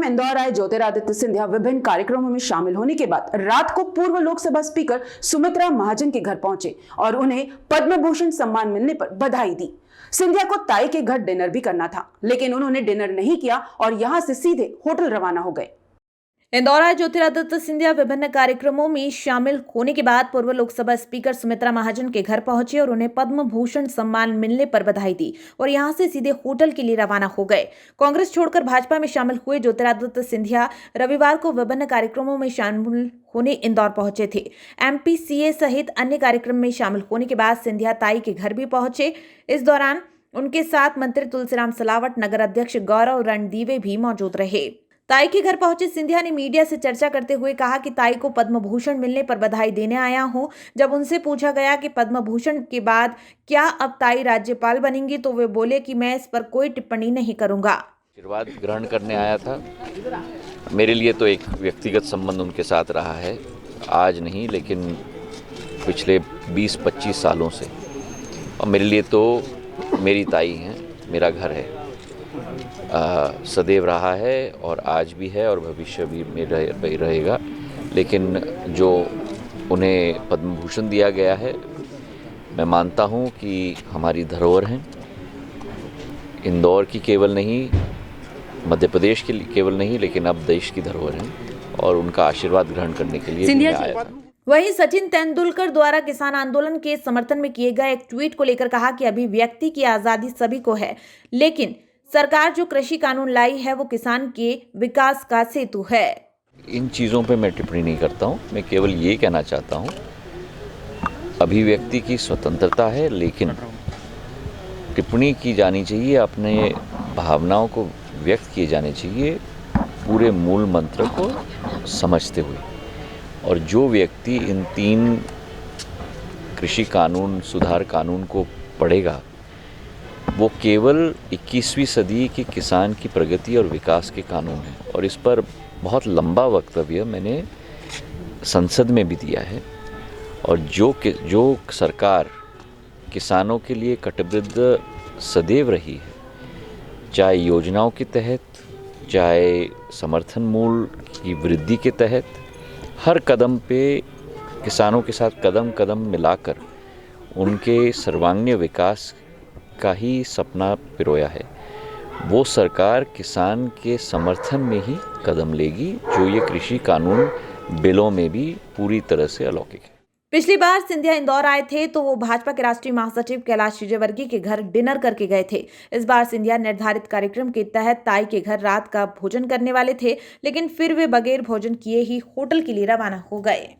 इंदौर आए ज्योतिरादित्य सिंधिया विभिन्न कार्यक्रमों में शामिल होने के बाद रात को पूर्व लोकसभा स्पीकर सुमित्रा महाजन के घर पहुंचे और उन्हें पद्म भूषण सम्मान मिलने पर बधाई दी। सिंधिया को ताई के घर डिनर भी करना था, लेकिन उन्होंने डिनर नहीं किया और यहां से सीधे होटल रवाना हो गए। इंदौर आए ज्योतिरादित्य सिंधिया विभिन्न कार्यक्रमों में शामिल होने के बाद पूर्व लोकसभा स्पीकर सुमित्रा महाजन के घर पहुंचे और उन्हें पद्म भूषण सम्मान मिलने पर बधाई दी और यहां से सीधे होटल के लिए रवाना हो गए। कांग्रेस छोड़कर भाजपा में शामिल हुए ज्योतिरादित्य सिंधिया रविवार को विभिन्न कार्यक्रमों में शामिल होने इंदौर पहुंचे थे। एमपीसीए सहित अन्य कार्यक्रम में शामिल होने के बाद सिंधिया ताई के घर भी पहुंचे। इस दौरान उनके साथ मंत्री तुलसीराम सिलावट, नगर अध्यक्ष गौरव रणदीवे भी मौजूद रहे। ताई के घर पहुंचे सिंधिया ने मीडिया से चर्चा करते हुए कहा कि ताई को पद्म भूषण मिलने पर बधाई देने आया हूं। जब उनसे पूछा गया कि पद्म भूषण के बाद क्या अब ताई राज्यपाल बनेंगी, तो वे बोले कि मैं इस पर कोई टिप्पणी नहीं करूंगा। आशीर्वाद ग्रहण करने आया था। मेरे लिए तो एक व्यक्तिगत संबंध उनके साथ रहा है, आज नहीं लेकिन पिछले 20-25 सालों से, और मेरे लिए तो मेरी ताई हैं, मेरा घर है, सदैव रहा है और आज भी है और भविष्य भी में रहेगा। लेकिन जो उन्हें पद्म भूषण दिया गया है, मैं मानता हूं कि हमारी धरोहर हैं, इंदौर की केवल नहीं, मध्य प्रदेश की केवल नहीं, लेकिन अब देश की धरोहर हैं और उनका आशीर्वाद ग्रहण करने के लिए मैं आया था। वहीं सचिन तेंदुलकर द्वारा किसान आंदोलन के समर्थन में किए गए एक ट्वीट को लेकर कहा कि अभिव्यक्ति की आजादी सभी को है, लेकिन सरकार जो कृषि कानून लाई है वो किसान के विकास का सेतु है। इन चीज़ों पे मैं टिप्पणी नहीं करता हूँ, मैं केवल ये कहना चाहता हूँ अभिव्यक्ति की स्वतंत्रता है, लेकिन टिप्पणी की जानी चाहिए, अपने भावनाओं को व्यक्त किए जाने चाहिए पूरे मूल मंत्र को समझते हुए। और जो व्यक्ति इन 3 कृषि कानून, सुधार कानून को पढ़ेगा, वो केवल 21वीं सदी के किसान की प्रगति और विकास के कानून हैं। और इस पर बहुत लंबा वक्तव्य मैंने संसद में भी दिया है। और जो सरकार किसानों के लिए कटिबद्ध सदैव रही है, चाहे योजनाओं के तहत, चाहे समर्थन मूल्य की वृद्धि के तहत, हर कदम पे किसानों के साथ कदम कदम मिलाकर उनके सर्वांगीण विकास का ही सपना पिरोया है, वो सरकार किसान के समर्थन में ही कदम लेगी, जो ये कृषि कानून बिलों में भी पूरी तरह से अलौकिक है। पिछली बार सिंधिया इंदौर आए थे तो वो भाजपा के राष्ट्रीय महासचिव कैलाश विजयवर्गीय के घर डिनर करके गए थे। इस बार सिंधिया निर्धारित कार्यक्रम के तहत ताई के घर रात का भोजन करने वाले थे, लेकिन फिर वे बगैर भोजन किए ही होटल के लिए रवाना हो गए।